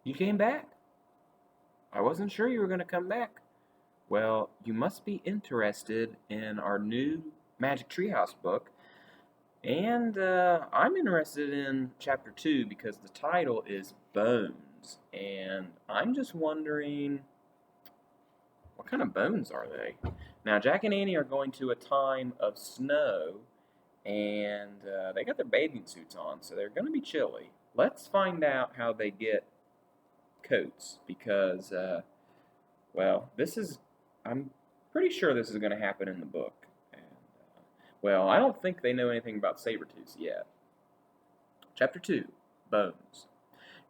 You came back? I wasn't sure you were going to come back. Well, you must be interested in our new Magic Treehouse book. And I'm interested in chapter 2 because the title is Bones. And I'm just wondering, what kind of bones are they? Now, Jack and Annie are going to a time of snow, and they got their bathing suits on, so they're going to be chilly. Let's find out how they get coats because, well, I'm pretty sure this is going to happen in the book. And, well, I don't think they know anything about saber-tooths yet. Chapter 2, Bones.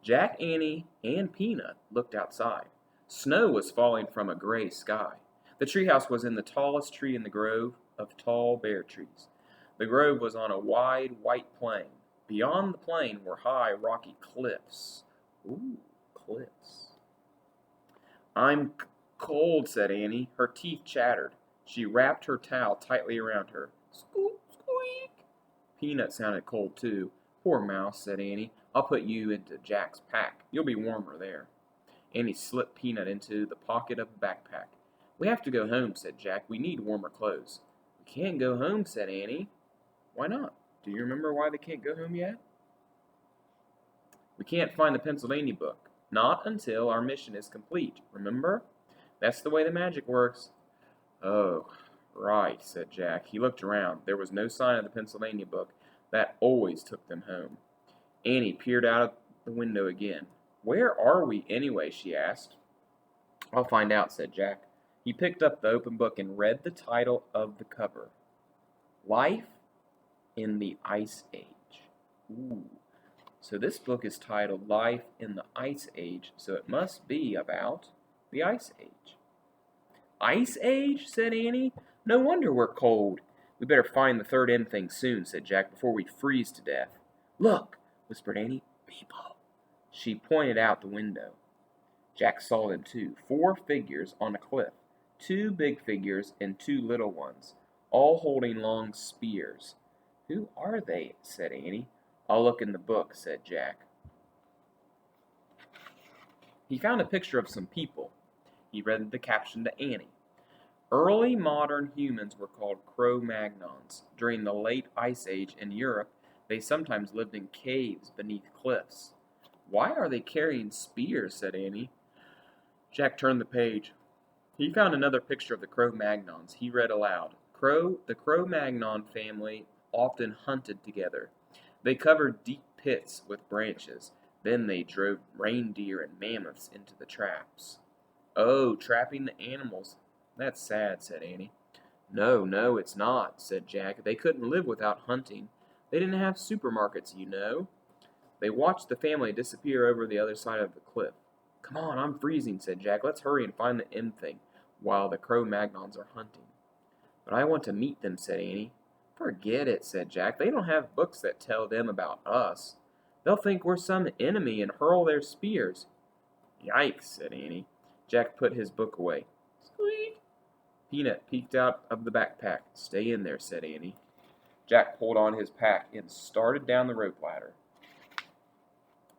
Jack, Annie, and Peanut looked outside. Snow was falling from a gray sky. The treehouse was in the tallest tree in the grove of tall bare trees. The grove was on a wide, white plain. Beyond the plain were high, rocky cliffs. Ooh, cliffs. I'm cold, said Annie. Her teeth chattered. She wrapped her towel tightly around her. Squeak, squeak. Peanut sounded cold, too. Poor mouse, said Annie. I'll put you into Jack's pack. You'll be warmer there. Annie slipped Peanut into the pocket of the backpack. We have to go home, said Jack. We need warmer clothes. We can't go home, said Annie. Why not? Do you remember why they can't go home yet? We can't find the Pennsylvania book. Not until our mission is complete, remember? That's the way the magic works. Oh, right, said Jack. He looked around. There was no sign of the Pennsylvania book. That always took them home. Annie peered out of the window again. Where are we anyway? She asked. I'll find out, said Jack. He picked up the open book and read the title of the cover. Life in the Ice Age. Ooh. So this book is titled Life in the Ice Age, so it must be about the Ice Age. Ice Age? Said Annie. No wonder we're cold. We better find the third M thing soon, said Jack, before we freeze to death. Look, whispered Annie. People. She pointed out the window. Jack saw them too. 4 figures on a cliff. 2 big figures and 2 little ones, all holding long spears. Who are they? Said Annie. I'll look in the book, said Jack. He found a picture of some people. He read the caption to Annie. Early modern humans were called Cro-Magnons. During the late Ice Age in Europe, they sometimes lived in caves beneath cliffs. Why are they carrying spears? Said Annie. Jack turned the page. He found another picture of the Cro-Magnons. He read aloud. The Cro-Magnon family often hunted together. They covered deep pits with branches. Then they drove reindeer and mammoths into the traps. Oh, trapping the animals. That's sad, said Annie. No, it's not, said Jack. They couldn't live without hunting. They didn't have supermarkets, you know. They watched the family disappear over the other side of the cliff. Come on, I'm freezing, said Jack. Let's hurry and find the M thing while the Cro-Magnons are hunting. But I want to meet them, said Annie. Forget it, said Jack. They don't have books that tell them about us. They'll think we're some enemy and hurl their spears. Yikes, said Annie. Jack put his book away. Squeak! Peanut peeked out of the backpack. Stay in there, said Annie. Jack pulled on his pack and started down the rope ladder.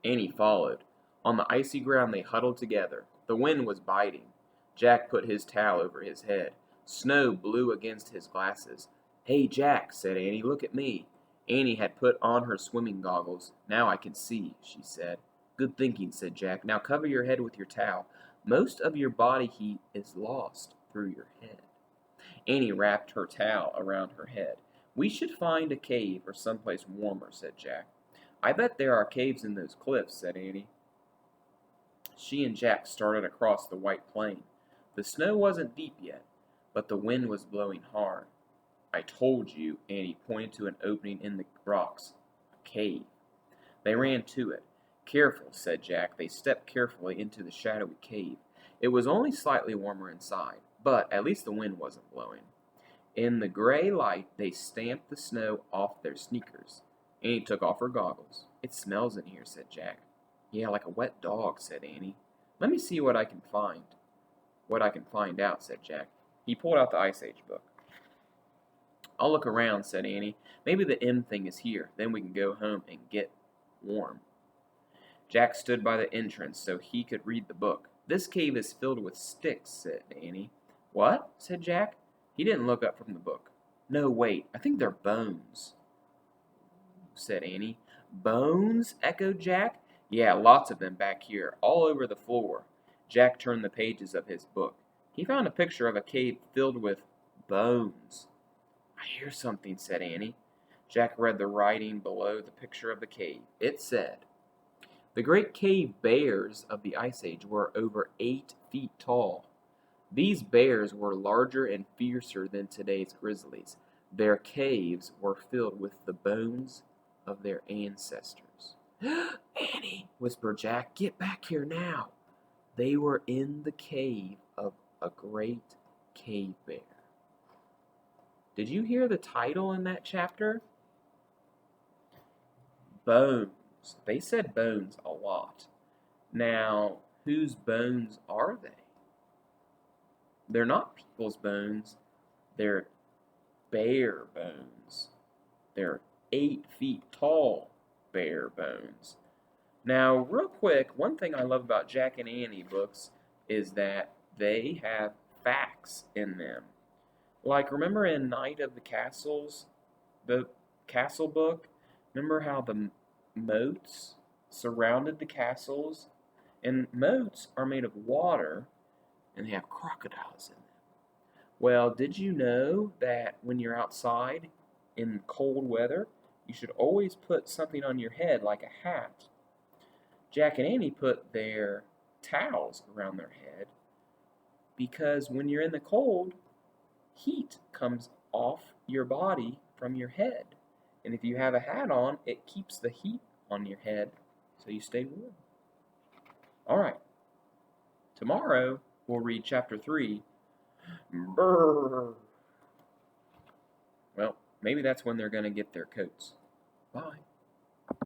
Annie followed. On the icy ground they huddled together. The wind was biting. Jack put his towel over his head. Snow blew against his glasses. Hey, Jack, said Annie, look at me. Annie had put on her swimming goggles. Now I can see, she said. Good thinking, said Jack. Now cover your head with your towel. Most of your body heat is lost through your head. Annie wrapped her towel around her head. We should find a cave or someplace warmer, said Jack. I bet there are caves in those cliffs, said Annie. She and Jack started across the white plain. The snow wasn't deep yet, but the wind was blowing hard. I told you, Annie pointed to an opening in the rocks. A cave. They ran to it. Careful, said Jack. They stepped carefully into the shadowy cave. It was only slightly warmer inside, but at least the wind wasn't blowing. In the gray light, they stamped the snow off their sneakers. Annie took off her goggles. It smells in here, said Jack. Yeah, like a wet dog, said Annie. Let me see what I can find. What I can find out, said Jack. He pulled out the Ice Age book. I'll look around, said Annie. Maybe the M thing is here. Then we can go home and get warm. Jack stood by the entrance so he could read the book. "This cave is filled with sticks," said Annie. "What?" said Jack. He didn't look up from the book. "No, wait, I think they're bones," said Annie. "Bones?" echoed Jack. "Yeah, lots of them back here, all over the floor." Jack turned the pages of his book. He found a picture of a cave filled with bones. "I hear something," said Annie. Jack read the writing below the picture of the cave. It said, "The great cave bears of the Ice Age were over 8 feet tall. These bears were larger and fiercer than today's grizzlies. Their caves were filled with the bones of their ancestors." "Annie," whispered Jack, "get back here now." They were in the cave of a great cave bear. Did you hear the title in that chapter? Bones. They said bones a lot. Now, whose bones are they? They're not people's bones. They're bear bones. They're 8 feet tall bear bones. Now, real quick, one thing I love about Jack and Annie books is that they have facts in them. Like, remember in Night of the Castles, the castle book? Remember how the moats surrounded the castles? And moats are made of water, and they have crocodiles in them. Well, did you know that when you're outside in cold weather, you should always put something on your head like a hat? Jack and Annie put their towels around their head because when you're in the cold, heat comes off your body from your head. And if you have a hat on, it keeps the heat on your head so you stay warm. All right. Tomorrow, we'll read chapter 3. Brrr. Well, maybe that's when they're going to get their coats. Bye.